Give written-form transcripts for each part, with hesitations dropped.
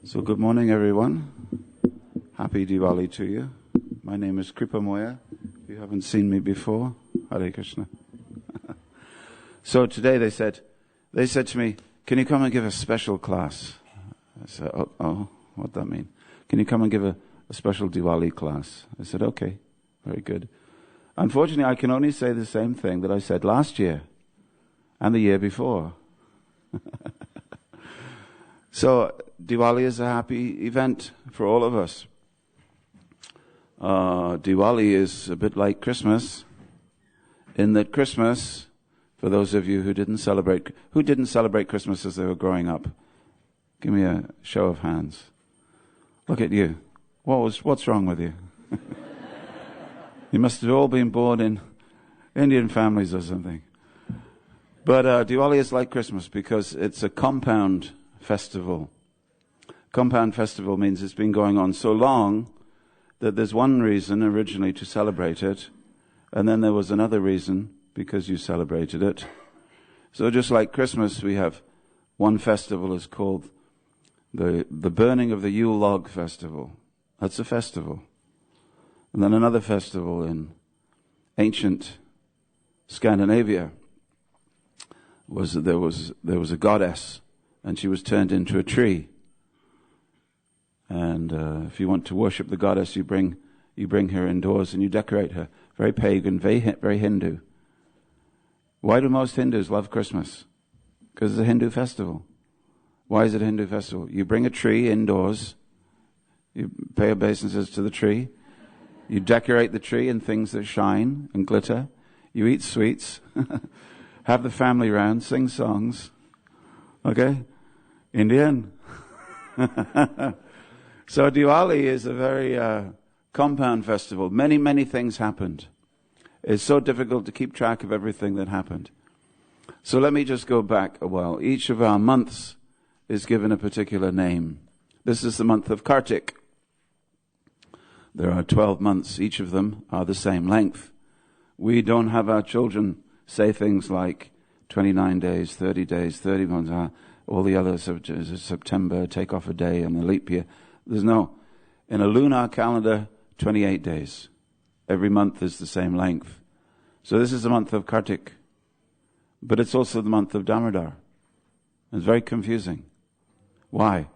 So good morning, everyone. Happy Diwali to you. My name is Kripamoya. If you haven't seen me before, Hare Krishna. So today they said to me, can you come and give a special class? I said, oh, what that mean? Can you come and give a special Diwali class? I said, okay, very good. Unfortunately, I can only say the same thing that I said last year and the year before. So Diwali is a happy event for all of us. Diwali is a bit like Christmas, in that Christmas, for those of you who didn't celebrate Christmas as they were growing up, give me a show of hands. Look at you. What's wrong with you? You must have all been born in Indian families or something. But Diwali is like Christmas because it's a compound festival. Compound festival means it's been going on so long that there's one reason originally to celebrate it, and then there was another reason because you celebrated it. So just like Christmas, we have one festival is called the burning of the Yule log festival. That's a festival. And then another festival in ancient Scandinavia was there was a goddess, and she was turned into a tree. And if you want to worship the goddess, you bring her indoors and you decorate her. Very pagan, very Hindu. Why do most Hindus love Christmas? Because it's a Hindu festival. Why is it a Hindu festival? You bring a tree indoors, you pay obeisances to the tree, you decorate the tree in things that shine and glitter, you eat sweets, have the family round, sing songs. Okay? Indian. So Diwali is a very compound festival. Many, many things happened. It's so difficult to keep track of everything that happened. So let me just go back a while. Each of our months is given a particular name. This is the month of Kartik. There are 12 months. Each of them are the same length. We don't have our children say things like 29 days, 30 days, 30 months, all the others of September, take off a day and the leap year. There's no. In a lunar calendar, 28 days. Every month is the same length. So this is the month of Kartik. But it's also the month of Damodar. It's very confusing. Why?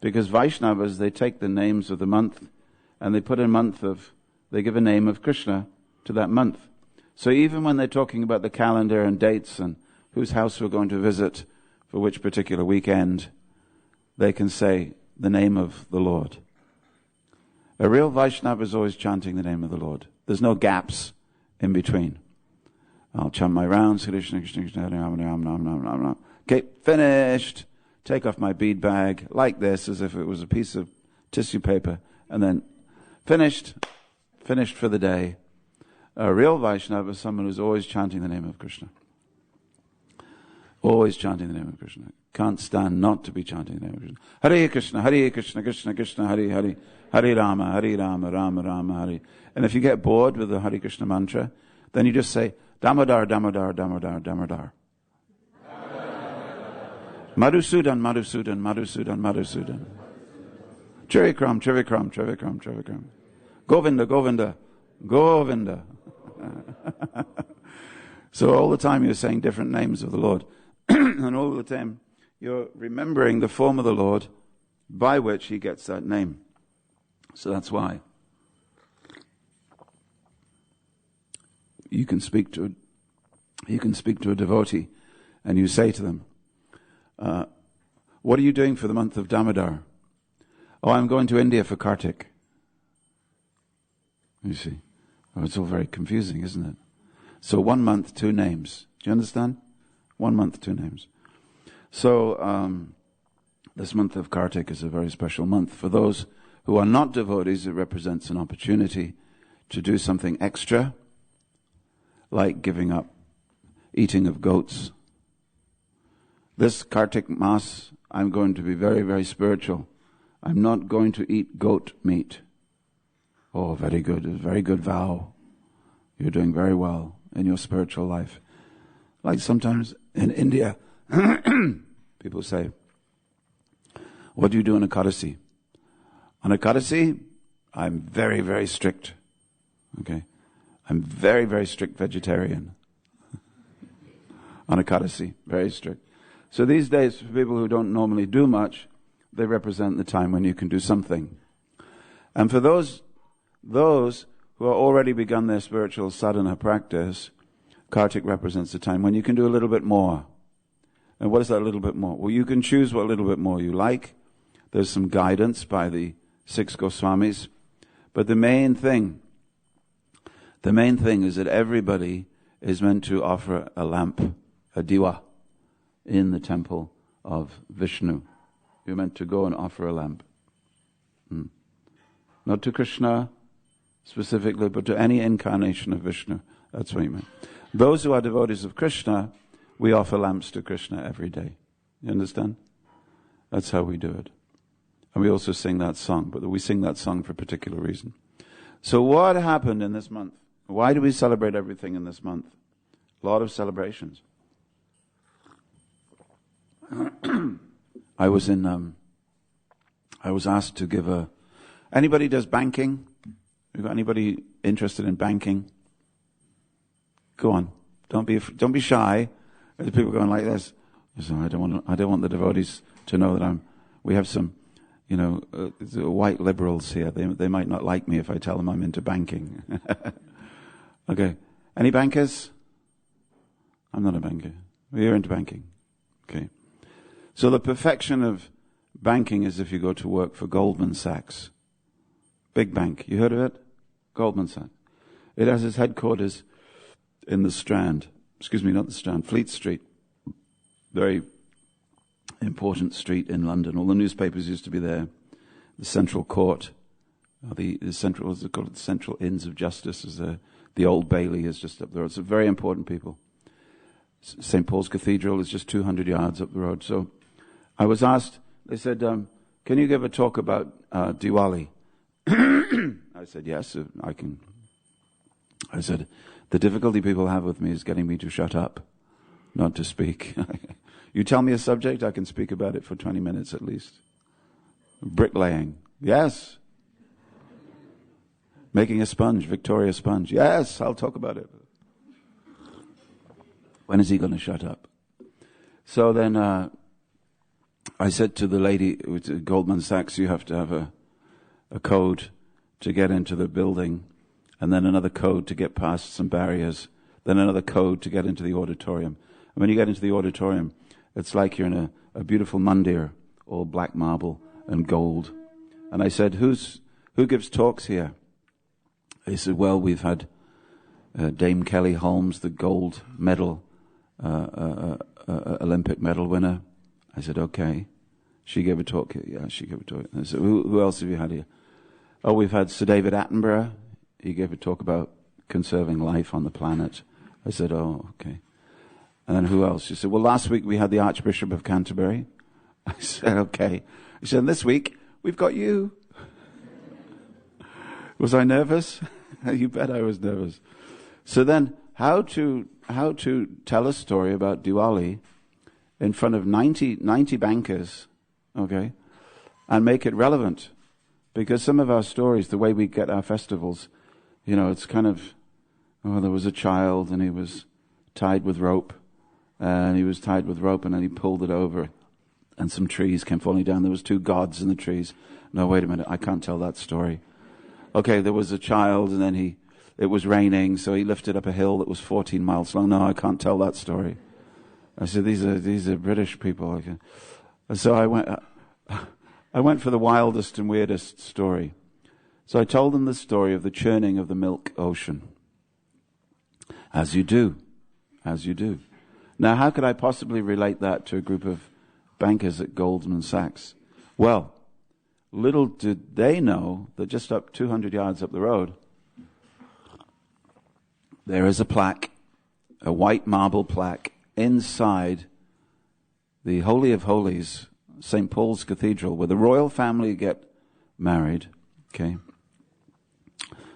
Because Vaishnavas, they take the names of the month and they give a name of Krishna to that month. So even when they're talking about the calendar and dates and whose house we're going to visit for which particular weekend, they can say the name of the Lord. A real Vaishnava is always chanting the name of the Lord. There's no gaps in between. I'll chant my rounds. Krishna, Krishna, Krishna, Hare Rama, Rama, Rama, Rama, Rama. Okay, finished. Take off my bead bag like this, as if it was a piece of tissue paper, and then finished for the day. A real Vaishnava is someone who's always chanting the name of Krishna. Always chanting the name of Krishna. Can't stand not to be chanting the name of Krishna. Hare Krishna, Hare Krishna, Krishna Krishna, Hare Hare, Hare Rama, Rama Rama, Hare. And if you get bored with the Hare Krishna mantra, then you just say, Damodar, Damodar, Damodar, Damodar. Madhusudan, Madhusudan, Madhusudan, Madhusudan. Trivikram, Trivikram, Trivikram, Trivikram. Govinda, Govinda, Govinda. So all the time you're saying different names of the Lord. And all the time you're remembering the form of the Lord by which he gets that name. So that's why you can speak to a devotee and you say to them, what are you doing for the month of Damodar? Oh, I'm going to India for Kartik. You see. Oh, it's all very confusing, isn't it? So 1 month, 2 names. Do you understand? 1 month, 2 names. So this month of Kartik is a very special month. For those who are not devotees, it represents an opportunity to do something extra, like giving up eating of goats. This Kartik Mass, I'm going to be very, very spiritual. I'm not going to eat goat meat. Oh, very good. A very good vow. You're doing very well in your spiritual life. Like sometimes in India, people say, What do you do on Ekadasi? On Ekadasi, I'm very, very strict. Okay? I'm very, very strict vegetarian. On Ekadasi, very strict. So these days, for people who don't normally do much, they represent the time when you can do something. And for those who have already begun their spiritual sadhana practice, Kartik represents the time when you can do a little bit more. And what is that little bit more? Well, you can choose what little bit more you like. There's some guidance by the 6 Goswamis. But the main thing is that everybody is meant to offer a lamp, a diwa, in the temple of Vishnu. You're meant to go and offer a lamp. Not to Krishna specifically, but to any incarnation of Vishnu. That's what you mean. Those who are devotees of Krishna, we offer lamps to Krishna every day. You understand? That's how we do it. And we also sing that song, but we sing that song for a particular reason. So what happened in this month? Why do we celebrate everything in this month? A lot of celebrations. I was asked to give anybody does banking? You got anybody interested in banking? Go on. Don't be shy. There's people going like this. So I don't want the devotees to know that we have some, white liberals here. They might not like me if I tell them I'm into banking. Okay. Any bankers? I'm not a banker. You're into banking. Okay. So the perfection of banking is if you go to work for Goldman Sachs. Big bank. You heard of it? Goldman Sachs. It has its headquarters in the Strand. Excuse me, not the Strand. Fleet Street. Very important street in London. All the newspapers used to be there. The Central Court. The Central, what's it called? The Central Inns of Justice. The Old Bailey is just up the road. It's very important people. St. Paul's Cathedral is just 200 yards up the road. So I was asked, they said, can you give a talk about Diwali? I said, yes, I can. I said, the difficulty people have with me is getting me to shut up, not to speak. You tell me a subject, I can speak about it for 20 minutes at least. Bricklaying. Yes. Making a sponge, Victoria sponge. Yes, I'll talk about it. When is he going to shut up? So then I said to the lady with Goldman Sachs, you have to have a code to get into the building, and then another code to get past some barriers, then another code to get into the auditorium. And when you get into the auditorium, it's like you're in a beautiful mandir, all black marble and gold. And I said, who gives talks here? He said, well, we've had Dame Kelly Holmes, the gold medal, Olympic medal winner. I said, okay. She gave a talk. Yeah, she gave a talk. I said, who else have you had here? Oh, we've had Sir David Attenborough. He gave a talk about conserving life on the planet. I said, oh, okay. And then who else? She said, well, last week we had the Archbishop of Canterbury. I said, okay. She said, and this week we've got you. Was I nervous? You bet I was nervous. So then, how to tell a story about Diwali in front of 90 bankers, okay, and make it relevant? Because some of our stories, the way we get our festivals, it's kind of, there was a child and he was tied with rope, and then he pulled it over, and some trees came falling down. There was 2 gods in the trees. No, wait a minute, I can't tell that story. Okay, there was a child, and then it was raining, so he lifted up a hill that was 14 miles long. No, I can't tell that story. I said, these are British people. And so I went for the wildest and weirdest story. So I told them the story of the churning of the milk ocean. As you do. Now, how could I possibly relate that to a group of bankers at Goldman Sachs? Well, little did they know that just up 200 yards up the road, there is a plaque, a white marble plaque, inside the Holy of Holies, St. Paul's Cathedral, where the royal family get married, okay,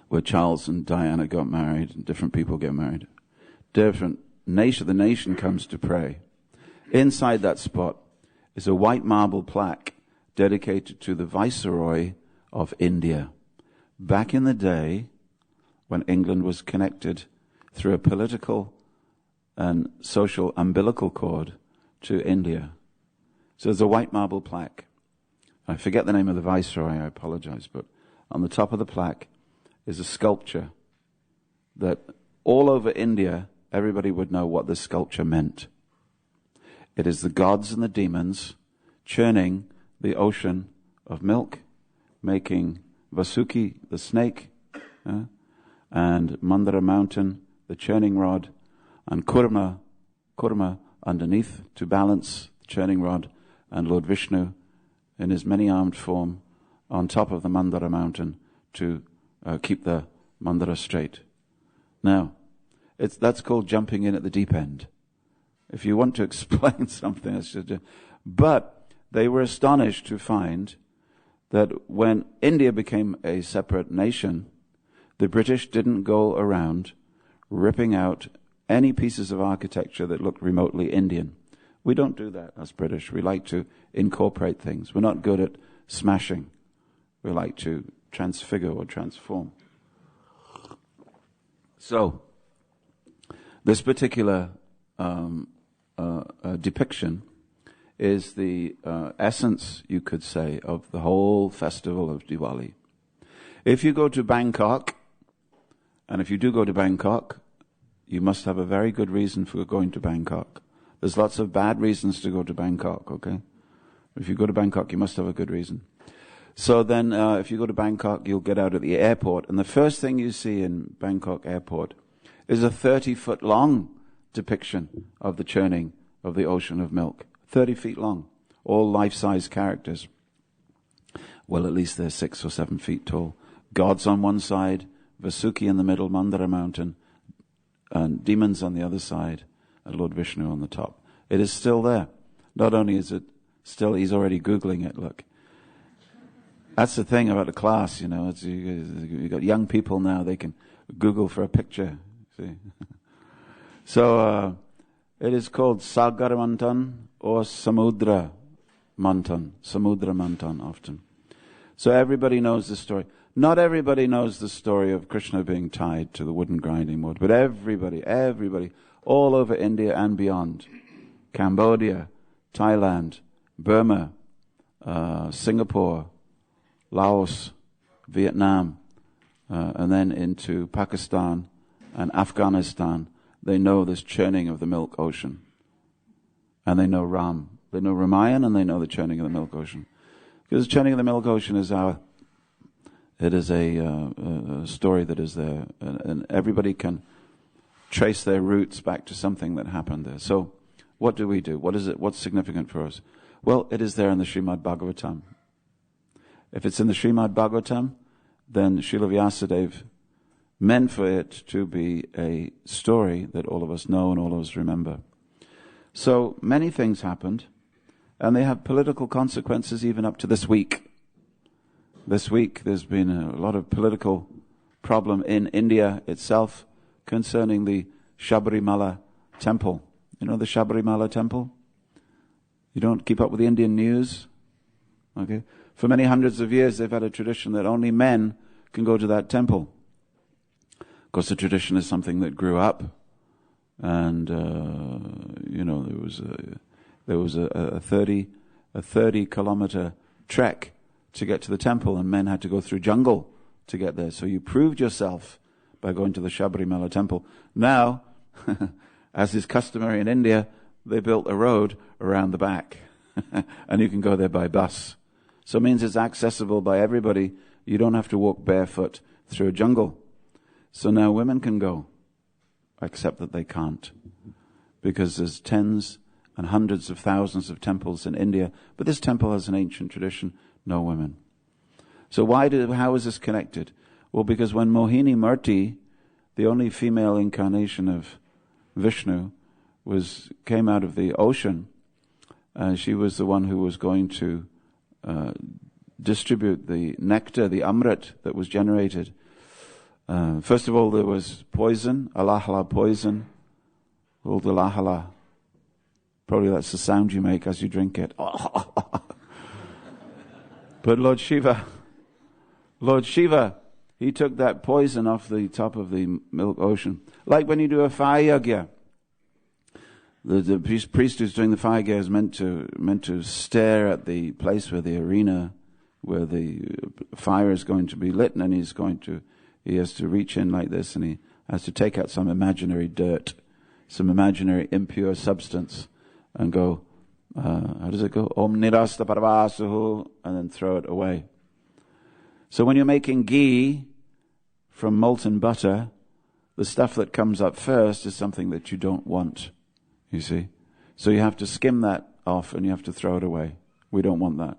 where Charles and Diana got married, and different people get married. The nation comes to pray. Inside that spot is a white marble plaque dedicated to the Viceroy of India. Back in the day, when England was connected through a political and social umbilical cord to India. So there's a white marble plaque. I forget the name of the Viceroy, I apologize, but on the top of the plaque is a sculpture that all over India, everybody would know what this sculpture meant. It is the gods and the demons churning the ocean of milk, making Vasuki, the snake, and Mandara mountain, the churning rod, and Kurma underneath to balance the churning rod, and Lord Vishnu in his many-armed form on top of the Mandara mountain to keep the Mandara straight. Now, that's called jumping in at the deep end. If you want to explain something, that's just but they were astonished to find that when India became a separate nation, the British didn't go around ripping out any pieces of architecture that looked remotely Indian. We don't do that as British. We like to incorporate things. We're not good at smashing. We like to transfigure or transform. So, this particular depiction is the essence, you could say, of the whole festival of Diwali. If you go to Bangkok, and if you do go to Bangkok, you must have a very good reason for going to Bangkok. There's lots of bad reasons to go to Bangkok, okay? If you go to Bangkok, you must have a good reason. So then, if you go to Bangkok, you'll get out at the airport, and the first thing you see in Bangkok airport is a 30-foot long depiction of the churning of the ocean of milk. 30 feet long. All life-size characters. Well, at least they're 6 or 7 feet tall. Gods on one side, Vasuki in the middle, Mandara mountain, and demons on the other side, and Lord Vishnu on the top. It is still there. Not only is it still, he's already Googling it, look. That's the thing about the class, you got young people now, they can Google for a picture, see. So, it is called Sagar Mantan or Samudra Mantan often. So everybody knows the story. Not everybody knows the story of Krishna being tied to the wooden grinding wood, but everybody, all over India and beyond. Cambodia, Thailand, Burma, Singapore, Laos, Vietnam, and then into Pakistan and Afghanistan. They know this churning of the milk ocean. And they know Ram. They know Ramayan and they know the churning of the milk ocean. Because the churning of the milk ocean is a story that is there. And everybody can trace their roots back to something that happened there. So, what do we do? What is it? What's significant for us? Well, it is there in the Srimad Bhagavatam. If it's in the Srimad Bhagavatam, then Srila Vyasadeva meant for it to be a story that all of us know and all of us remember. So many things happened, and they have political consequences even up to this week. This week there's been a lot of political problem in India itself concerning the Shabarimala temple. You know the Shabarimala temple? You don't keep up with the Indian news? Okay. For many hundreds of years they've had a tradition that only men can go to that temple. Of course, the tradition is something that grew up, and there was a 30-kilometer trek to get to the temple, and men had to go through jungle to get there. So you proved yourself by going to the Shabarimala temple. Now, as is customary in India, they built a road around the back, and you can go there by bus. So it means it's accessible by everybody. You don't have to walk barefoot through a jungle. So now women can go, except that they can't, because there's tens and hundreds of thousands of temples in India, but this temple has an ancient tradition, no women. So how is this connected? Well, because when Mohini Murti, the only female incarnation of Vishnu, came out of the ocean, she was the one who was going to distribute the nectar, the amrit that was generated. First of all, there was poison, alahala poison, called alahala. Probably that's the sound you make as you drink it. But Lord Shiva, he took that poison off the top of the milk ocean. Like when you do a fire yagya. The priest who's doing the fire yagya is meant to stare at the place where the arena, where the fire is going to be lit, and he has to reach in like this, and he has to take out some imaginary dirt, some imaginary impure substance, and go, how does it go? Om nirasta parvasuhu, and then throw it away. So when you're making ghee from molten butter, the stuff that comes up first is something that you don't want, you see. So you have to skim that off and you have to throw it away. We don't want that.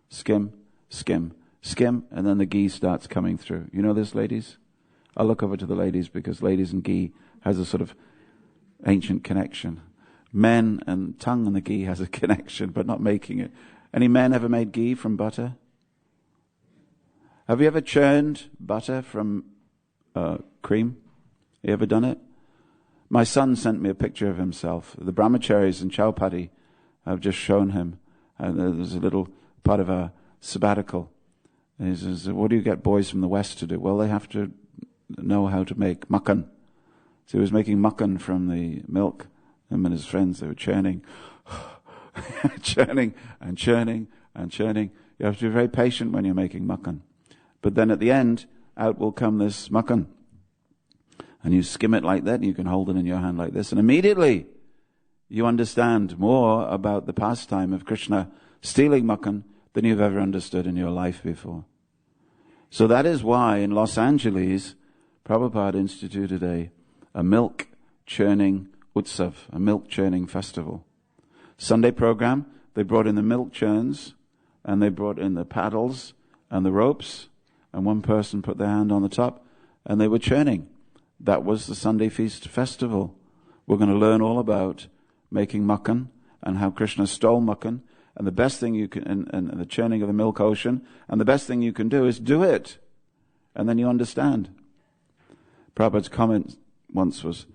Skim, skim, skim, and then the ghee starts coming through. You know this, ladies? I'll look over to the ladies because ladies and ghee has a sort of ancient connection. Men and tongue and the ghee has a connection, but not making it. Any men ever made ghee from butter? Have you ever churned butter from cream? You ever done it? My son sent me a picture of himself. The brahmacharis in Chowpatty have just shown him. And there's a little part of a sabbatical. And he says, what do you get boys from the West to do? Well, they have to know how to make makkan. So he was making makkan from the milk. Him and his friends, they were churning, churning and churning and churning. You have to be very patient when you're making makkan. But then at the end, out will come this makkan. And you skim it like that, and you can hold it in your hand like this. And immediately, you understand more about the pastime of Krishna stealing makkan than you've ever understood in your life before. So that is why in Los Angeles, Prabhupada instituted a milk churning utsav, a milk churning festival. Sunday program, they brought in the milk churns, and they brought in the paddles and the ropes, and one person put their hand on the top, and they were churning. That was the Sunday Feast Festival. We're going to learn all about making makkan and how Krishna stole makkan, and the best thing you can, and the churning of the milk ocean, and the best thing you can do is do it, and then you understand. Prabhupada's comment once was,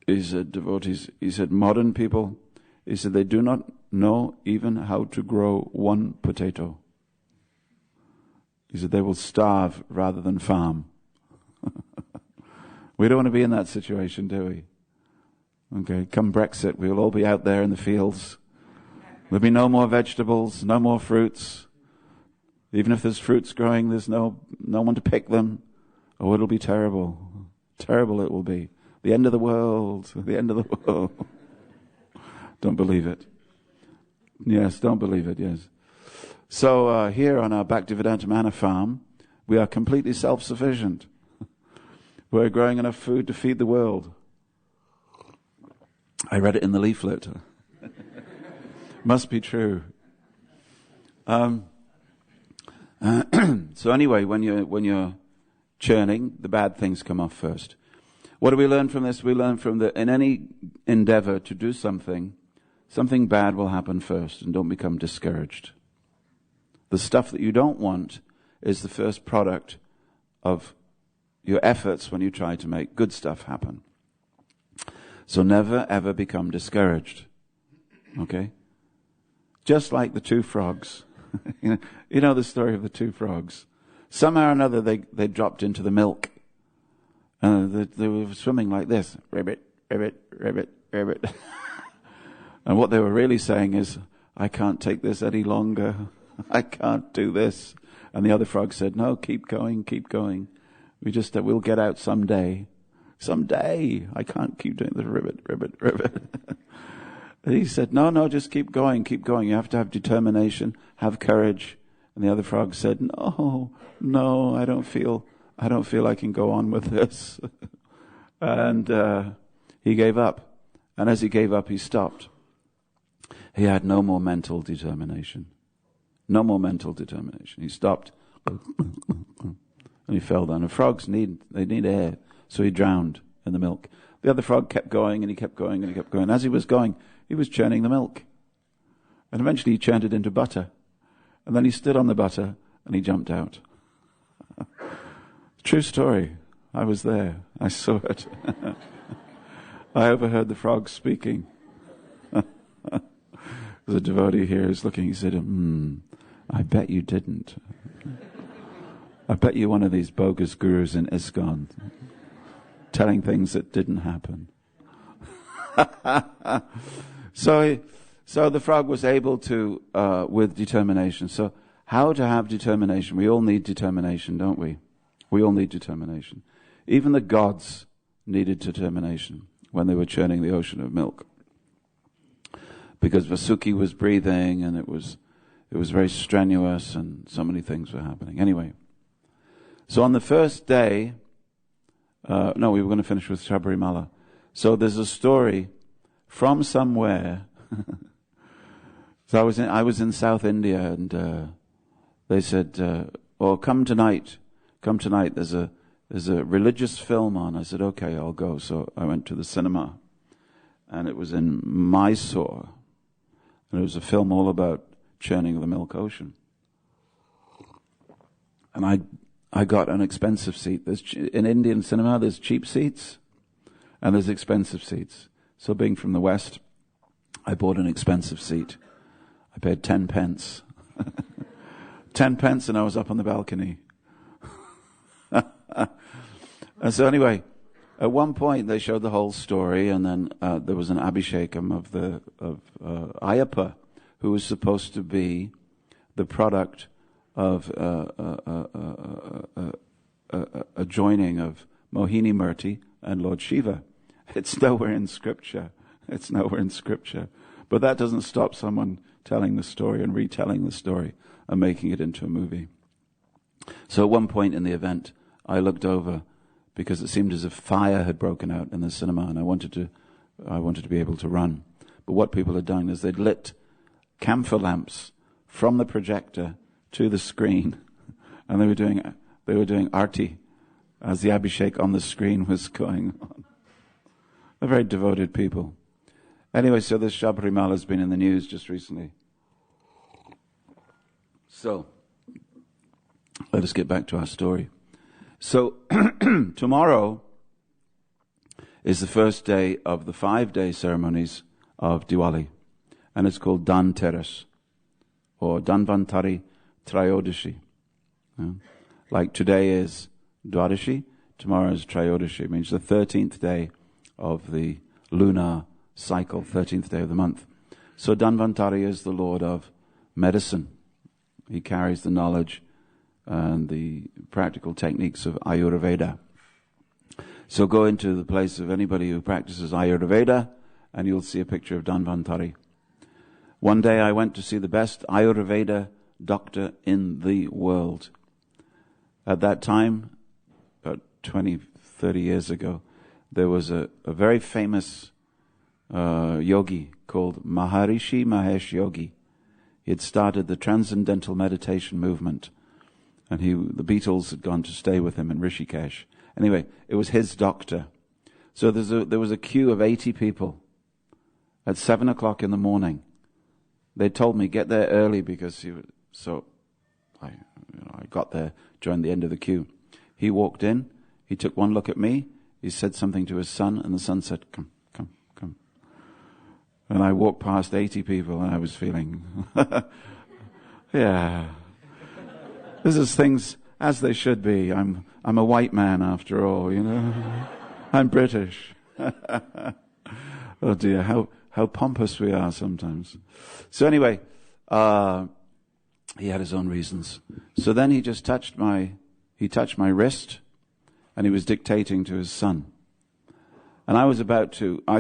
he said, devotees, he said, modern people, he said, they do not know even how to grow one potato. He said, they will starve rather than farm. We don't want to be in that situation, do we? Okay, come Brexit, we'll all be out there in the fields. There'll be no more vegetables, no more fruits. Even if there's fruits growing, there's no one to pick them. Oh, it'll be terrible. Terrible it will be. The end of the world, the end of the world. Don't believe it. Yes, don't believe it, yes. So here on our Bhaktivedanta Manor farm, we are completely self-sufficient. We're growing enough food to feed the world. I read it in the leaflet. Must be true. So anyway, when you're churning, the bad things come off first. What do we learn from this? We learn from that in any endeavor to do something bad will happen first, and don't become discouraged. The stuff that you don't want is the first product of your efforts when you try to make good stuff happen. So never ever become discouraged. Okay? Just like the two frogs. You know the story of the two frogs. Somehow or another they dropped into the milk. They were swimming like this. Ribbit, ribbit, ribbit, ribbit. And what they were really saying is, I can't take this any longer. I can't do this. And the other frog said, no, keep going, keep going. We'll get out someday. Someday. I can't keep doing the ribbit, ribbit, ribbit. And he said, no, just keep going, keep going. You have to have determination, have courage. And the other frog said, no, I don't feel I can go on with this. And he gave up. And as he gave up, he stopped. He had no more mental determination. No more mental determination. He stopped. And he fell down. And frogs need air. So he drowned in the milk. The other frog kept going, and he kept going, and he kept going. As he was going, he was churning the milk. And eventually he churned it into butter. And then he stood on the butter, and he jumped out. True story. I was there. I saw it. I overheard the frogs speaking. There's a devotee here who's looking. He said, I bet you didn't. I bet you're one of these bogus gurus in ISKCON telling things that didn't happen. So the frog was able to, with determination. So how to have determination? We all need determination, don't we? We all need determination. Even the gods needed determination when they were churning the ocean of milk. Because Vasuki was breathing, and it was very strenuous, and so many things were happening. Anyway, so on the first day, we were going to finish with Sabrimala. So there's a story from somewhere. So I was in South India, and they said, come tonight. There's a religious film on. I said, okay, I'll go. So I went to the cinema, and it was in Mysore, and it was a film all about churning of the milk ocean. And I got an expensive seat. In Indian cinema, there's cheap seats, and there's expensive seats. So being from the West, I bought an expensive seat. I paid 10 pence. 10 pence, and I was up on the balcony. And so anyway, at one point they showed the whole story, and then there was an abhishekam of Ayyappa, who was supposed to be the product of a joining of Mohini Murti and Lord Shiva. It's nowhere in Scripture. But that doesn't stop someone telling the story and retelling the story and making it into a movie. So at one point in the event, I looked over because it seemed as if fire had broken out in the cinema, and I wanted to be able to run. But what people had done is they'd lit camphor lamps from the projector to the screen, and they were doing arti as the Abhishek on the screen was going on. They're very devoted people. Anyway, so this Sabrimala has been in the news just recently. So, let us get back to our story. So, tomorrow is the first day of the 5-day ceremonies of Diwali, and it's called Dhanteras, or Dhanvantari Trayodashi. Like today is Dwadashi, tomorrow is Trayodashi. It means the 13th day of the lunar cycle, 13th day of the month. So Dhanvantari is the lord of medicine. He carries the knowledge and the practical techniques of Ayurveda. So go into the place of anybody who practices Ayurveda, and you'll see a picture of Dhanvantari. One day I went to see the best Ayurveda doctor in the world. At that time, about 20, 30 years ago, there was a very famous yogi called Maharishi Mahesh Yogi. He had started the Transcendental Meditation movement, and the Beatles had gone to stay with him in Rishikesh. Anyway, it was his doctor. So there was a queue of 80 people at 7 o'clock in the morning. They told me, get there early because I got there, joined the end of the queue. He walked in, he took one look at me, he said something to his son, and the son said, come. And I walked past 80 people, and I was feeling, yeah, this is things as they should be. I'm a white man after all, you know. I'm British. Oh dear, how pompous we are sometimes. So anyway, he had his own reasons. So then he just touched my wrist, and he was dictating to his son. And I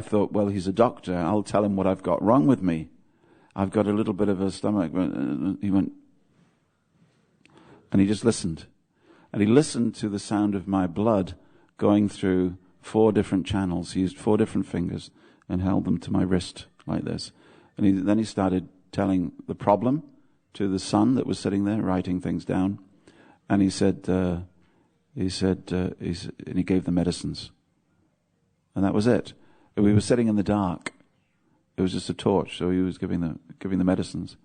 thought, well, he's a doctor, I'll tell him what I've got wrong with me. I've got a little bit of a stomach. He went, and he just listened. And he listened to the sound of my blood going through 4 different channels. He used 4 different fingers and held them to my wrist like this. And then he started telling the problem to the son that was sitting there writing things down. And he gave the medicines. And that was it. We were sitting in the dark. It was just a torch, so he was giving the medicines.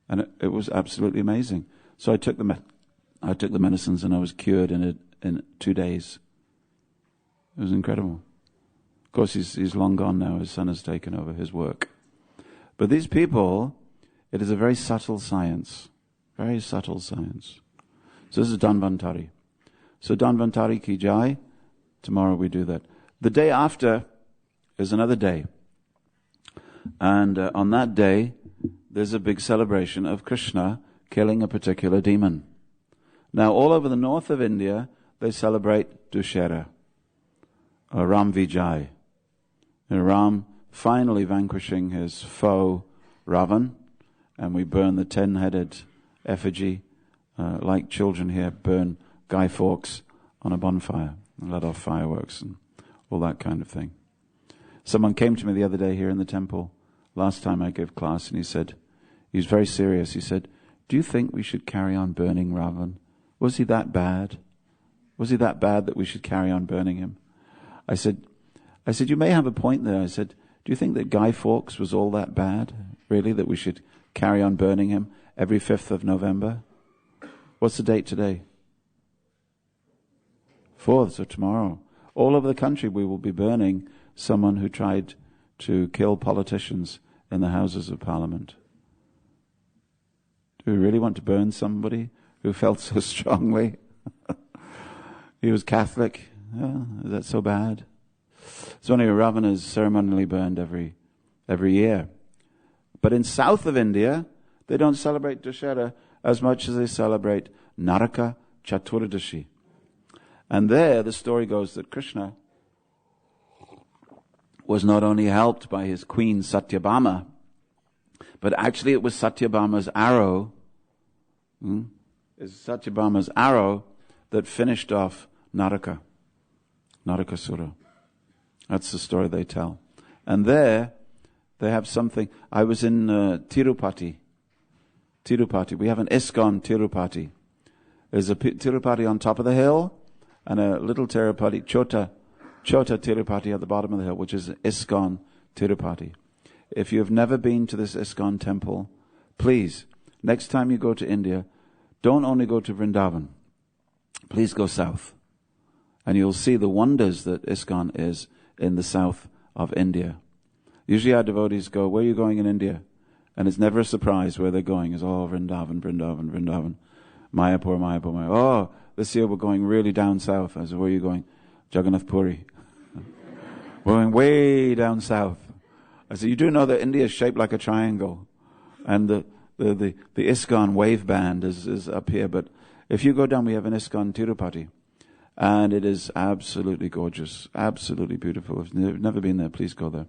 And it was absolutely amazing. So I took the medicines, and I was cured in 2 days. It was incredible. Of course, he's long gone now. His son has taken over his work. But these people, It is a very subtle science. Very subtle science. So this is Dhanvantari. So Dhanvantari ki jai. Tomorrow we do that. The day after is another day. And on that day, there's a big celebration of Krishna killing a particular demon. Now, all over the north of India, they celebrate Dussehra, or Ram Vijay. And Ram finally vanquishing his foe, Ravan, and we burn the 10-headed effigy, like children here burn Guy Fawkes on a bonfire, and let off fireworks and all that kind of thing. Someone came to me the other day here in the temple, last time I gave class, and he was very serious. He said, "Do you think we should carry on burning Ravan? Was he that bad? Was he that bad that we should carry on burning him?" I said, you may have a point there. I said, do you think that Guy Fawkes was all that bad, really, that we should carry on burning him every 5th of November? What's the date today? 4th, so tomorrow. All over the country we will be burning someone who tried to kill politicians in the Houses of Parliament. Do we really want to burn somebody who felt so strongly? He was Catholic. Oh, is that so bad? So only Ravan is ceremonially burned every year. But in south of India, they don't celebrate Dussehra as much as they celebrate Naraka Chaturdashi. And there the story goes that Krishna was not only helped by his queen Satyabhama, but actually it was Satyabhama's arrow, that finished off Narakasura. That's the story they tell. And there, they have something. I was in Tirupati. We have an ISKCON Tirupati. There's a Tirupati on top of the hill, and a little Tirupati, Chota Tirupati at the bottom of the hill, which is ISKCON Tirupati. If you have never been to this ISKCON temple, please, next time you go to India, don't only go to Vrindavan. Please go south. And you'll see the wonders that ISKCON is in the south of India. Usually our devotees go, where are you going in India? And it's never a surprise where they're going. It's Vrindavan. Mayapur. Oh, this year we're going really down south. I said, where are you going? Jagannath Puri. We're going way down south. I said, you do know that India is shaped like a triangle. And the ISKCON wave band is up here. But if you go down, we have an ISKCON Tirupati. And it is absolutely gorgeous, absolutely beautiful. If you've never been there, please go there.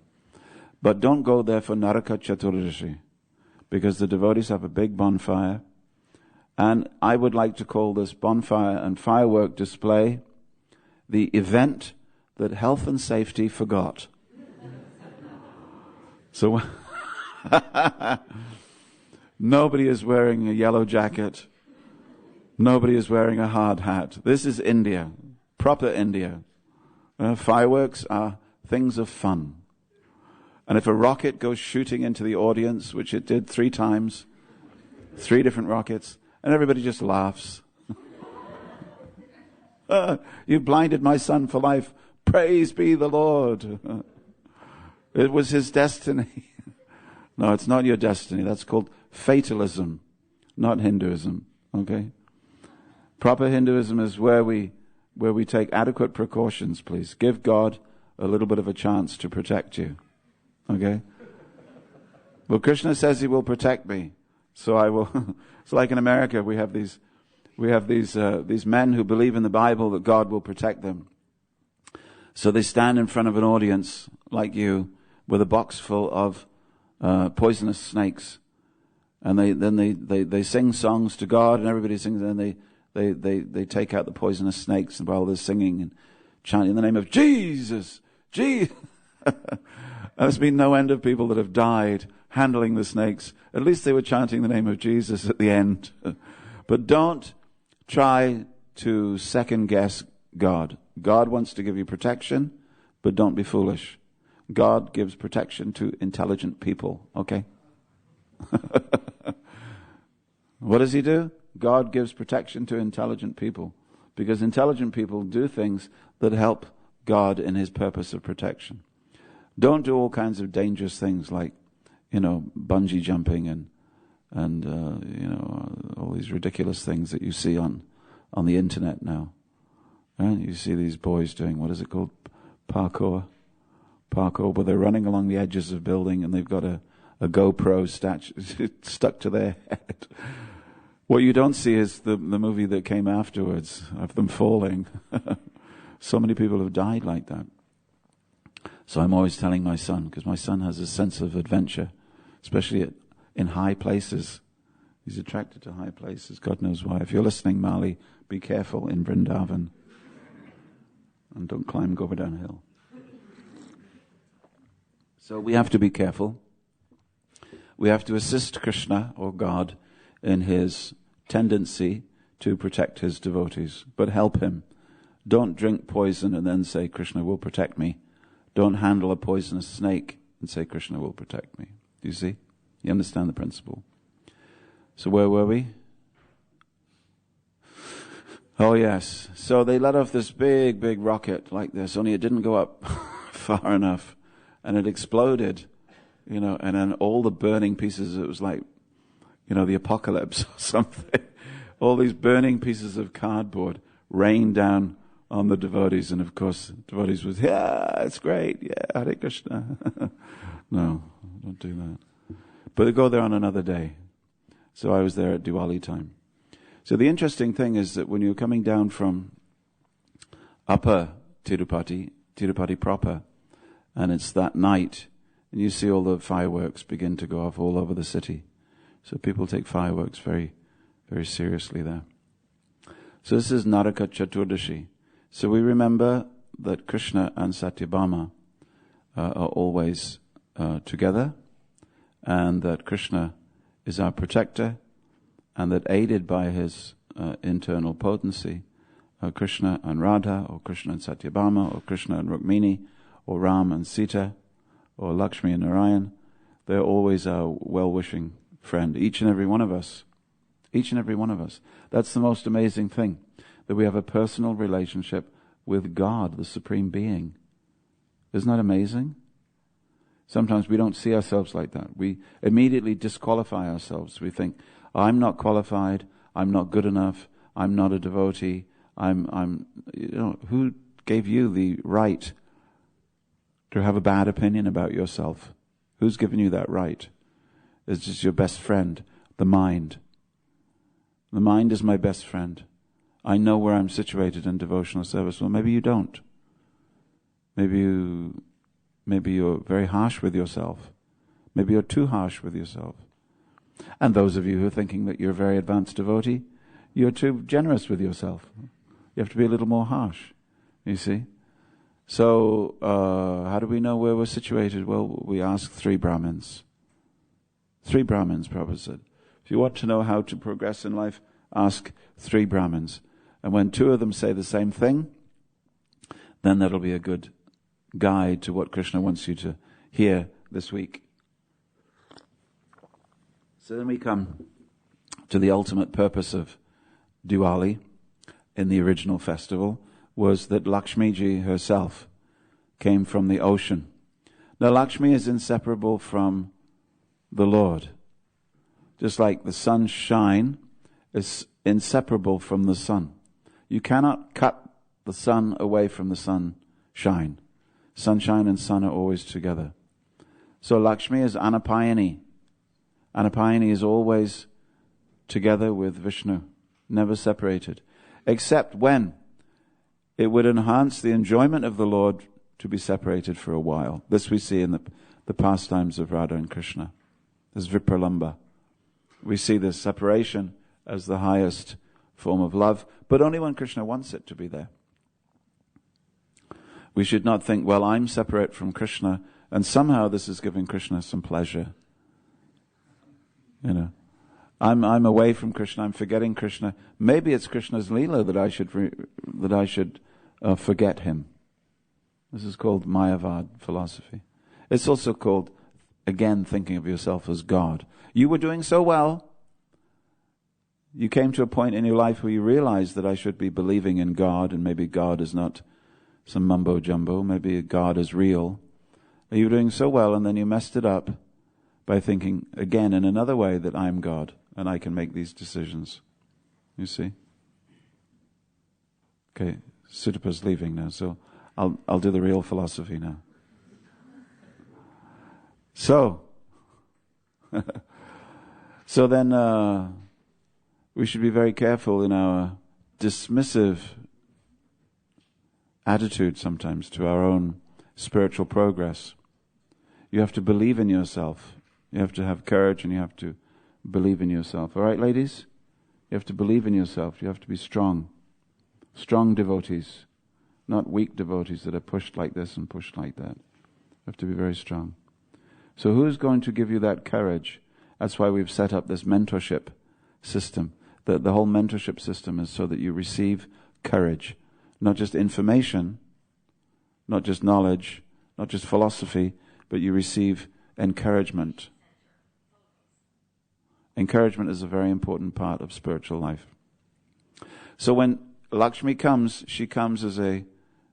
But don't go there for Naraka Chaturdashi, because the devotees have a big bonfire. And I would like to call this bonfire and firework display the event that health and safety forgot. So nobody is wearing a yellow jacket. Nobody is wearing a hard hat. This is India, proper India. Fireworks are things of fun. And if a rocket goes shooting into the audience, which it did 3 times, 3 different rockets, and everybody just laughs. You blinded my son for life. Praise be the Lord. It was his destiny. No, it's not your destiny. That's called fatalism, not Hinduism. Okay? Proper Hinduism is where we take adequate precautions, please. Give God a little bit of a chance to protect you. Okay? Well, Krishna says he will protect me. So I will. It's like in America, we have these men who believe in the Bible that God will protect them. So they stand in front of an audience like you with a box full of poisonous snakes, and they sing songs to God, and everybody sings, and they take out the poisonous snakes, and while they're singing and chanting in the name of Jesus, Jesus. There's been no end of people that have died handling the snakes. At least they were chanting the name of Jesus at the end. But don't try to second guess God. God wants to give you protection, but don't be foolish. God gives protection to intelligent people, okay? What does he do? God gives protection to intelligent people, because intelligent people do things that help God in his purpose of protection. Don't do all kinds of dangerous things like, bungee jumping and and all these ridiculous things that you see on the internet now. And you see these boys doing, what is it called? Parkour, where they're running along the edges of building and they've got a GoPro stuck to their head. What you don't see is the movie that came afterwards of them falling. So many people have died like that. So I'm always telling my son, because my son has a sense of adventure, especially in high places. He's attracted to high places, God knows why. If you're listening, Mali, be careful in Vrindavan. And don't go downhill. So we have to be careful. We have to assist Krishna, or God, in his tendency to protect his devotees, but help him. Don't drink poison and then say, Krishna will protect me. Don't handle a poisonous snake and say, Krishna will protect me. Do you see? You understand the principle. So where were we? Oh yes. So they let off this big rocket like this, only it didn't go up far enough. And it exploded, and then all the burning pieces, it was like, the apocalypse or something. All these burning pieces of cardboard rained down on the devotees. And of course, devotees was, yeah, it's great. Yeah, Hare Krishna. No, don't do that. But they go there on another day. So I was there at Diwali time. So the interesting thing is that when you're coming down from Upper Tirupati proper, and it's that night, and you see all the fireworks begin to go off all over the city. So people take fireworks very, very seriously there. So this is Naraka Chaturdashi. So we remember that Krishna and Satyabhama are always together, and that Krishna is our protector, and that aided by his internal potency, Krishna and Radha, or Krishna and Satyabhama, or Krishna and Rukmini, or Ram and Sita, or Lakshmi and Narayan, they're always our well-wishing friend, each and every one of us. Each and every one of us. That's the most amazing thing, that we have a personal relationship with God, the Supreme Being. Isn't that amazing? Sometimes we don't see ourselves like that. We immediately disqualify ourselves. We think, I'm not qualified, I'm not good enough, I'm not a devotee, who gave you the right to have a bad opinion about yourself? Who's given you that right? It's just your best friend, the mind. The mind is my best friend. I know where I'm situated in devotional service. Well, maybe you don't. Maybe you're very harsh with yourself. Maybe you're too harsh with yourself. And those of you who are thinking that you're a very advanced devotee, you're too generous with yourself. You have to be a little more harsh, you see. So, how do we know where we're situated? Well, we ask 3 Brahmins. 3 Brahmins, Prabhupada said. If you want to know how to progress in life, ask 3 Brahmins. And when 2 of them say the same thing, then that'll be a good guide to what Krishna wants you to hear this week. So then we come to the ultimate purpose of Diwali in the original festival, was that Lakshmi ji herself came from the ocean. Now Lakshmi is inseparable from the Lord. Just like the sun's shine is inseparable from the sun. You cannot cut the sun away from the sunshine. Sunshine and sun are always together. So Lakshmi is Anapayani. Anapayani is always together with Vishnu, never separated. Except when it would enhance the enjoyment of the Lord to be separated for a while. This we see in the pastimes of Radha and Krishna. There's Vipralamba. We see this separation as the highest form of love, but only when Krishna wants it to be there. We should not think, well, I'm separate from Krishna, and somehow this is giving Krishna some pleasure. I'm away from Krishna, I'm forgetting Krishna. Maybe it's Krishna's Leela that I should forget him. This is called Mayavad philosophy. It's also called, again, thinking of yourself as God. You were doing so well. You came to a point in your life where you realized that I should be believing in God, and maybe God is not some mumbo jumbo. Maybe God is real. You were doing so well, and then you messed it up by thinking, again, in another way, that I'm God and I can make these decisions. You see? Okay, Sutapa's leaving now, so I'll do the real philosophy now. So then we should be very careful in our dismissive attitude sometimes to our own spiritual progress. You have to believe in yourself. You have to have courage and you have to believe in yourself. All right, ladies? You have to believe in yourself. You have to be strong. Strong devotees, not weak devotees that are pushed like this and pushed like that. You have to be very strong. So who's going to give you that courage? That's why we've set up this mentorship system. The whole mentorship system is so that you receive courage. Not just information, not just knowledge, not just philosophy, but you receive encouragement. Encouragement is a very important part of spiritual life. So when Lakshmi comes, she comes as a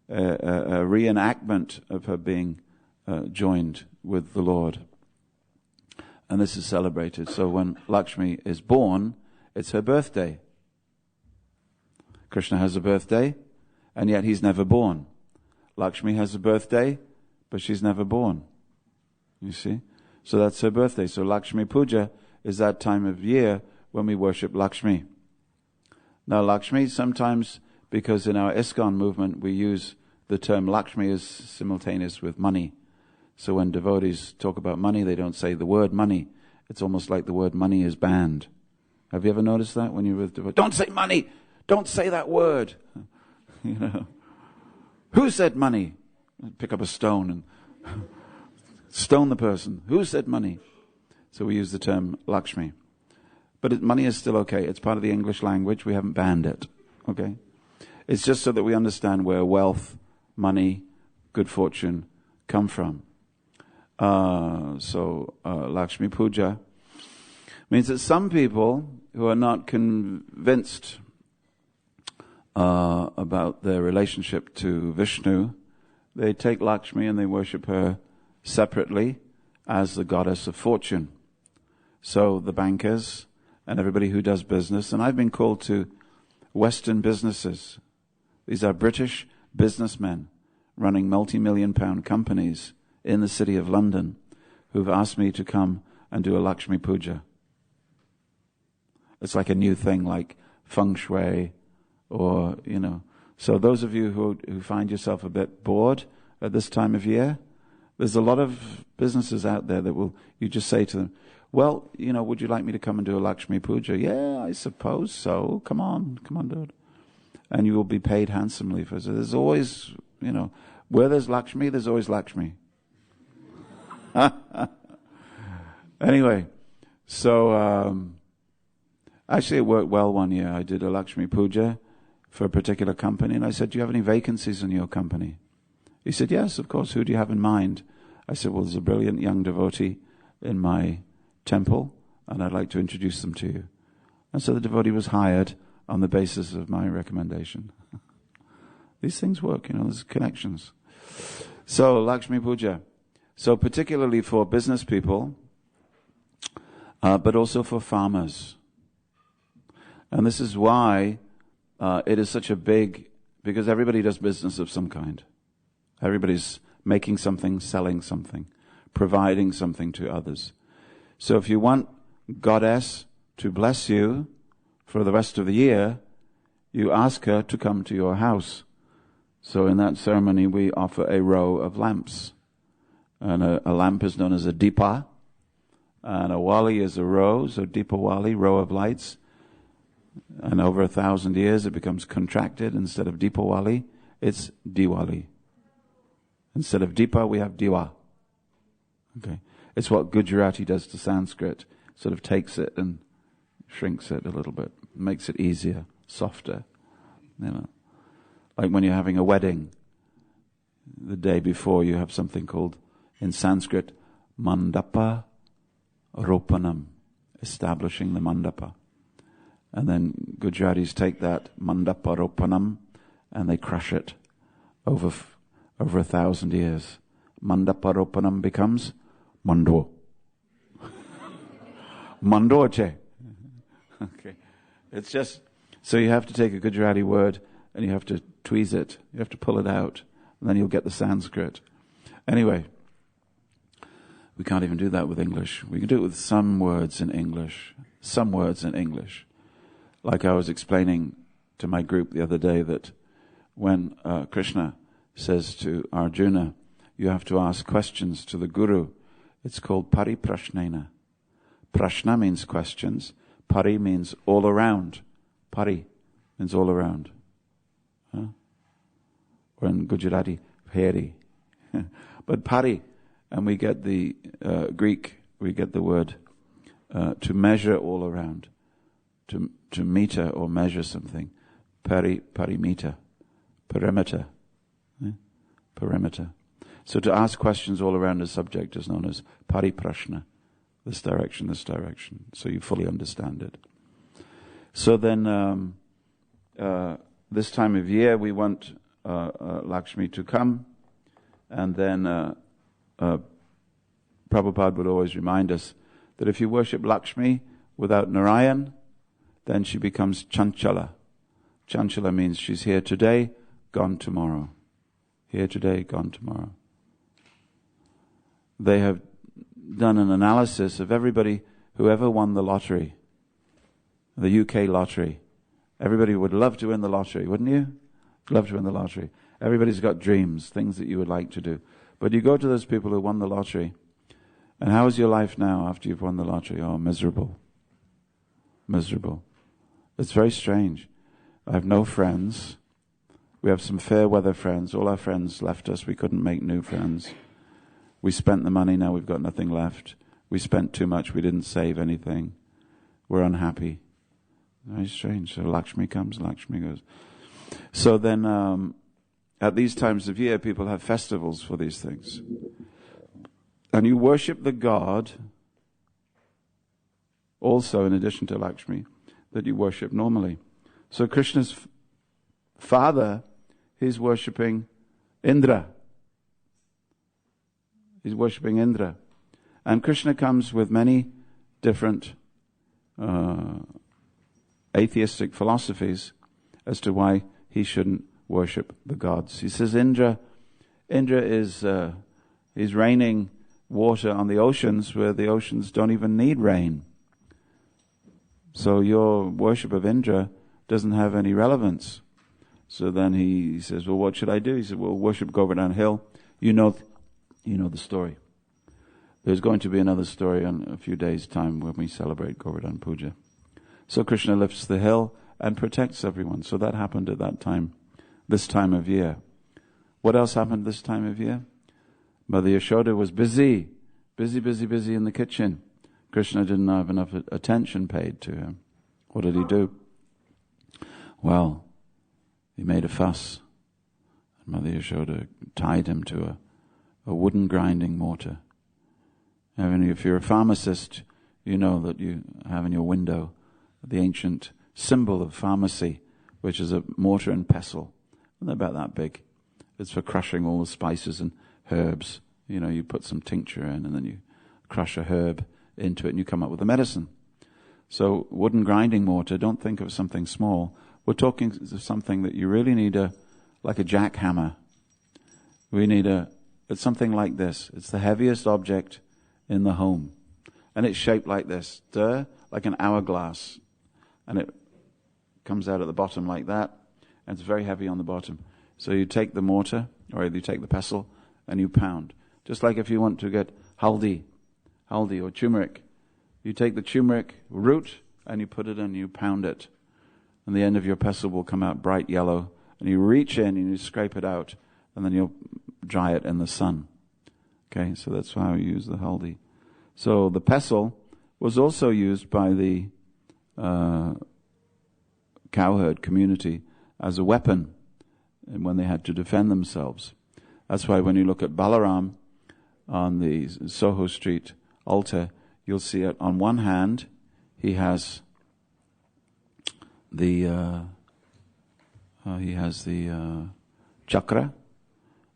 reenactment of her being joined with the Lord. And this is celebrated. So when Lakshmi is born, it's her birthday. Krishna has a birthday, and yet he's never born. Lakshmi has a birthday, but she's never born. You see? So that's her birthday. So Lakshmi Puja is that time of year when we worship Lakshmi. Now Lakshmi, sometimes, because in our ISKCON movement we use the term Lakshmi as simultaneous with money. So when devotees talk about money, they don't say the word money. It's almost like the word money is banned. Have you ever noticed that when you're with devotees? Don't say money! Don't say that word! You know. Who said money? Pick up a stone and stone the person. Who said money? So we use the term Lakshmi. But money is still okay. It's part of the English language. We haven't banned it. Okay? It's just so that we understand where wealth, money, good fortune come from. So Lakshmi Puja means that some people who are not convinced about their relationship to Vishnu, they take Lakshmi and they worship her separately as the goddess of fortune. So the bankers and everybody who does business, and I've been called to Western businesses. These are British businessmen running multi-million-pound companies in the city of London who've asked me to come and do a Lakshmi Puja. It's like a new thing, like feng shui, or, you know. So those of you who find yourself a bit bored at this time of year, there's a lot of businesses out there that you just say to them, well, you know, would you like me to come and do a Lakshmi Puja? Yeah, I suppose so. Come on, do it. And you will be paid handsomely for it. So there's always, you know, where there's Lakshmi, there's always Lakshmi. Anyway, so actually it worked well one year. I did a Lakshmi Puja for a particular company, and I said, do you have any vacancies in your company? He said, yes, of course. Who do you have in mind? I said, well, there's a brilliant young devotee in my temple, and I'd like to introduce them to you. And so the devotee was hired on the basis of my recommendation. These things work, you know, there's connections. So, Lakshmi Puja. So particularly for business people, but also for farmers. And this is why it is such a big, because everybody does business of some kind. Everybody's making something, selling something, providing something to others. So if you want Goddess to bless you for the rest of the year, you ask her to come to your house. So in that ceremony we offer a row of lamps. And a lamp is known as a dipa. And a wali is a row, so dipa wali, row of lights. And over 1,000 years it becomes contracted. Instead of dipa wali, it's Diwali. Instead of dipa, we have diwa. Okay. It's what Gujarati does to Sanskrit. Sort of takes it and shrinks it a little bit. Makes it easier, softer. You know. Like when you're having a wedding, the day before you have something called, in Sanskrit, mandapa ropanam, establishing the mandapa. And then Gujaratis take that mandapa ropanam and they crush it over 1,000 years. Mandapa ropanam becomes mando. Mandoche. Okay. It's just, so you have to take a Gujarati word and you have to tweeze it. You have to pull it out. And then you'll get the Sanskrit. Anyway, we can't even do that with English. We can do it with some words in English. Some words in English. Like I was explaining to my group the other day that when Krishna says to Arjuna, you have to ask questions to the Guru, it's called pariprashnena. Prashna means questions. Pari means all around. Pari means all around. Huh? Or in Gujarati, peri. But pari, and we get the Greek, we get the word to measure all around. To meter or measure something. Perimeter. Perimeter. Perimeter. So to ask questions all around a subject is known as pariprashna. This direction, this direction. So you fully understand it. So then, this time of year we want Lakshmi to come. And then Prabhupada would always remind us that if you worship Lakshmi without Narayan, then she becomes Chanchala. Chanchala means she's here today, gone tomorrow. Here today, gone tomorrow. They have done an analysis of everybody who ever won the lottery, the UK lottery. Everybody would love to win the lottery, wouldn't you? Love to win the lottery. Everybody's got dreams, things that you would like to do. But you go to those people who won the lottery, and how is your life now after you've won the lottery? Oh, miserable. Miserable. It's very strange. I have no friends. We have some fair weather friends. All our friends left us. We couldn't make new friends. We spent the money, now we've got nothing left. We spent too much, we didn't save anything. We're unhappy. Very strange. So Lakshmi comes, Lakshmi goes. So then, at these times of year, people have festivals for these things. And you worship the god, also in addition to Lakshmi, that you worship normally. So Krishna's father, he's worshipping Indra. He's worshipping Indra. And Krishna comes with many different atheistic philosophies as to why he shouldn't worship the gods. He says Indra is he's raining water on the oceans where the oceans don't even need rain. So your worship of Indra doesn't have any relevance. So then he says, well, what should I do? He said, well, worship Govardhan Hill. You know the story. There's going to be another story in a few days' time when we celebrate Govardhan Puja. So Krishna lifts the hill and protects everyone. So that happened at that time, this time of year. What else happened this time of year? Mother Yashoda was busy in the kitchen. Krishna didn't have enough attention paid to him. What did he do? Well, he made a fuss. Mother Yashoda tied him to a wooden grinding mortar. And if you're a pharmacist, you know that you have in your window the ancient symbol of pharmacy, which is a mortar and pestle. And they're about that big. It's for crushing all the spices and herbs. You know, you put some tincture in and then you crush a herb into it and you come up with a medicine. So wooden grinding mortar, don't think of something small. We're talking of something that you really need like a jackhammer. It's something like this. It's the heaviest object in the home. And it's shaped like this, like an hourglass. And it comes out at the bottom like that. And it's very heavy on the bottom. So you take the mortar, or you take the pestle, and you pound. Just like if you want to get haldi or turmeric. You take the turmeric root, and you put it in, and you pound it. And the end of your pestle will come out bright yellow. And you reach in, and you scrape it out. And then you'll dry it in the sun. Okay, so that's how you use the haldi. So the pestle was also used by the cowherd community as a weapon and when they had to defend themselves. That's why when you look at Balaram on the Soho Street altar, you'll see it on one hand he has the chakra.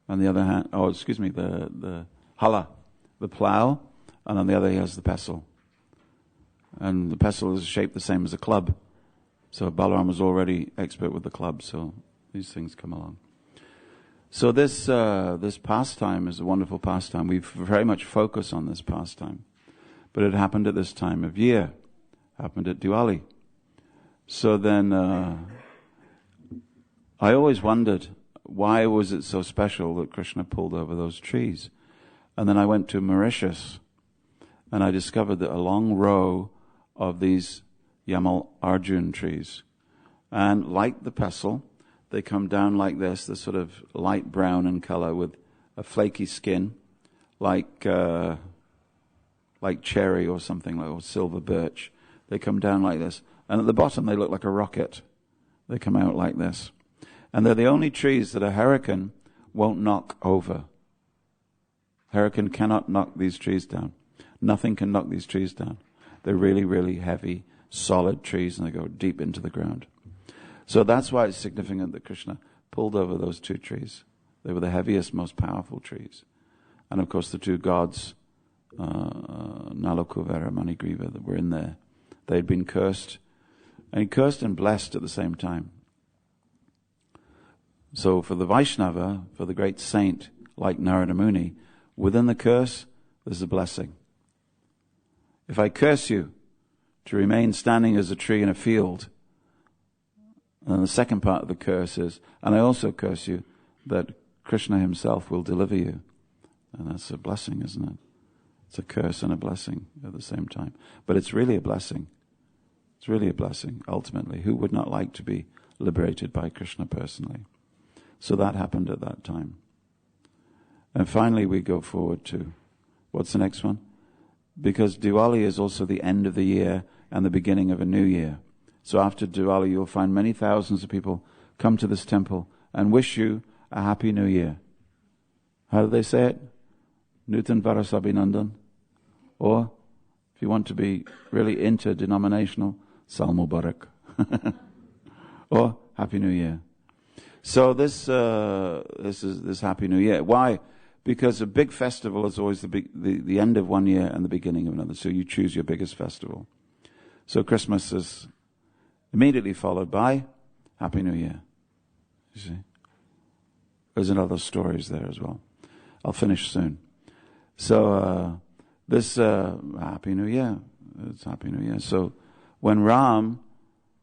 On the other hand, the hala, the plow, and on the other he has the pestle. And the pestle is shaped the same as a club. So Balaram was already expert with the club, so these things come along. So this pastime is a wonderful pastime. We very much focus on this pastime. But it happened at this time of year. Happened at Diwali. So then I always wondered, why was it so special that Krishna pulled over those trees? And then I went to Mauritius, and I discovered that a long row of these Yamal Arjun trees. And like the pestle, they come down like this. They're sort of light brown in color with a flaky skin, like cherry or something, or silver birch. They come down like this. And at the bottom, they look like a rocket. They come out like this. And they're the only trees that a hurricane won't knock over. Hurricane cannot knock these trees down. Nothing can knock these trees down. They're really, really heavy, solid trees, and they go deep into the ground. So that's why it's significant that Krishna pulled over those two trees. They were the heaviest, most powerful trees. And of course the two gods, Nalakuvara, Manigriva, that were in there. They had been cursed, and cursed and blessed at the same time. So for the Vaishnava, for the great saint like Narada Muni, within the curse, there's a blessing. If I curse you to remain standing as a tree in a field, and the second part of the curse is, and I also curse you that Krishna himself will deliver you. And that's a blessing, isn't it? It's a curse and a blessing at the same time. But it's really a blessing. It's really a blessing, ultimately. Who would not like to be liberated by Krishna personally? So that happened at that time. And finally we go forward to, what's the next one? Because Diwali is also the end of the year and the beginning of a new year. So after Diwali, you'll find many thousands of people come to this temple and wish you a happy new year. How do they say it? Nutan Varas Abhinandan. Or, if you want to be really interdenominational, Sal Mubarak. Or, Happy New Year. So this Happy New Year. Why? Because a big festival is always the end of one year and the beginning of another. So you choose your biggest festival. So Christmas is immediately followed by Happy New Year. You see? There's another stories there as well. I'll finish soon. So this Happy New Year. It's Happy New Year. So when Ram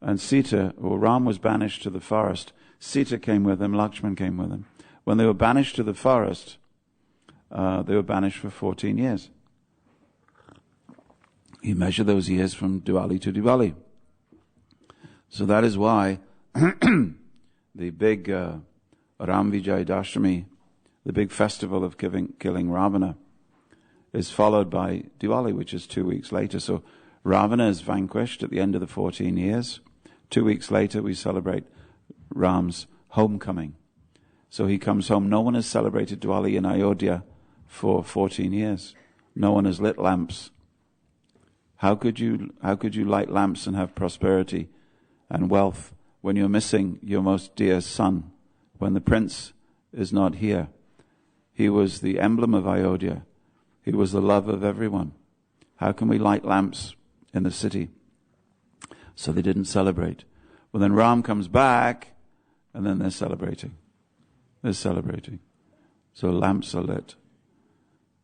and Sita, or Ram was banished to the forest, Sita came with him, Lakshman came with him. When they were banished to the forest, they were banished for 14 years. You measure those years from Diwali to Diwali. So that is why the big Ram Vijay Dashami, the big festival of killing Ravana, is followed by Diwali, which is 2 weeks later. So Ravana is vanquished at the end of the 14 years. 2 weeks later, we celebrate Ram's homecoming. So he comes home. No one has celebrated Diwali in Ayodhya for 14 years. No one has lit lamps. How could you light lamps and have prosperity and wealth when you're missing your most dear son, when the prince is not here? He was the emblem of Ayodhya. He was the love of everyone. How can we light lamps in the city? So they didn't celebrate. Well, then Ram comes back, and then they're celebrating. They're celebrating. So lamps are lit.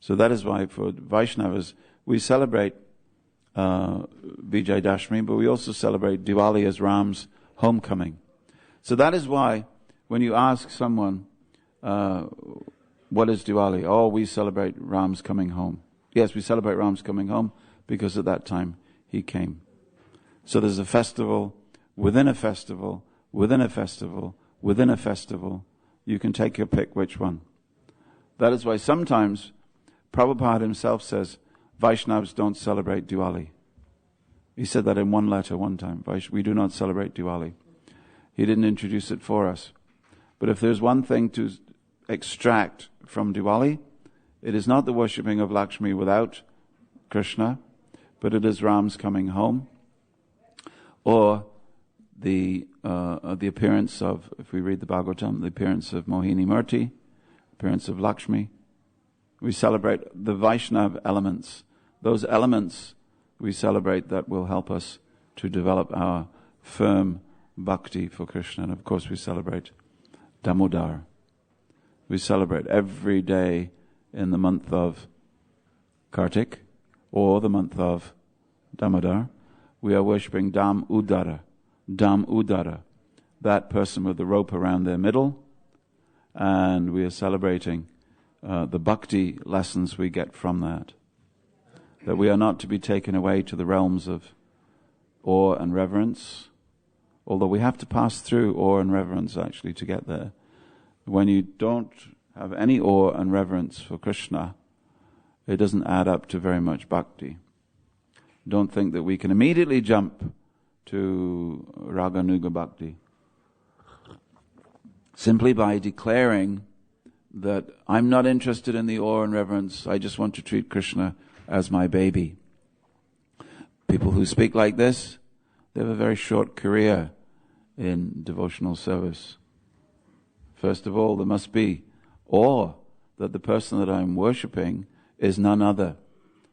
So that is why for Vaishnavas, we celebrate Vijay Dashami, but we also celebrate Diwali as Ram's homecoming. So that is why when you ask someone, what is Diwali? Oh, we celebrate Ram's coming home. Yes, we celebrate Ram's coming home because at that time he came. So there's a festival within a festival, within a festival, within a festival. You can take your pick which one. That is why sometimes Prabhupada himself says, Vaishnavas don't celebrate Diwali. He said that in one letter one time. We do not celebrate Diwali. He didn't introduce it for us. But if there's one thing to extract from Diwali, it is not the worshipping of Lakshmi without Krishna, but it is Ram's coming home, or the appearance of, if we read the Bhagavatam, the appearance of Mohini Murti, appearance of Lakshmi. We celebrate the Vaishnava elements, those elements we celebrate that will help us to develop our firm bhakti for Krishna. And of course we celebrate Damodar. We celebrate every day in the month of Kartik or the month of Damodar. We are worshipping Dam Udara, that person with the rope around their middle, and we are celebrating the bhakti lessons we get from that. That we are not to be taken away to the realms of awe and reverence, although we have to pass through awe and reverence actually to get there. When you don't have any awe and reverence for Krishna, it doesn't add up to very much bhakti. Don't think that we can immediately jump to Raganuga Bhakti simply by declaring that I'm not interested in the awe and reverence, I just want to treat Krishna as my baby. People who speak like this, they have a very short career in devotional service. First of all, there must be awe that the person that I'm worshipping is none other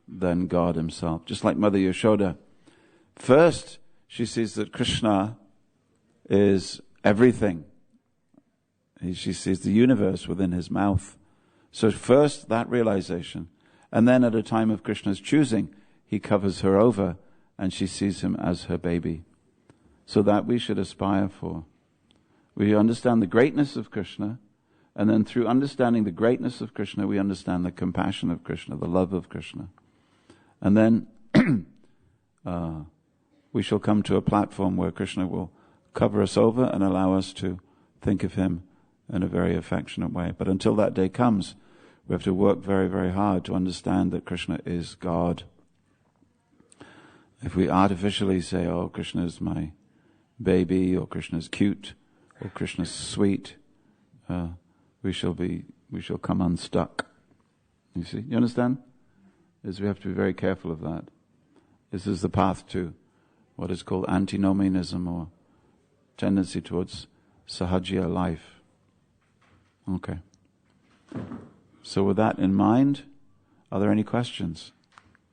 than God himself. Just like Mother Yashoda. First, she sees that Krishna is everything. She sees the universe within his mouth. So first, that realization. And then at a time of Krishna's choosing, he covers her over and she sees him as her baby. So that we should aspire for. We understand the greatness of Krishna, and then through understanding the greatness of Krishna, we understand the compassion of Krishna, the love of Krishna. And then we shall come to a platform where Krishna will cover us over and allow us to think of him in a very affectionate way. But until that day comes, we have to work very, very hard to understand that Krishna is God. If we artificially say, oh, Krishna is my baby, or Krishna is cute, or Krishna is sweet, we shall come unstuck. You see? You understand? We have to be very careful of that. This is the path to what is called antinomianism, or tendency towards sahaja life. Okay. So with that in mind, are there any questions?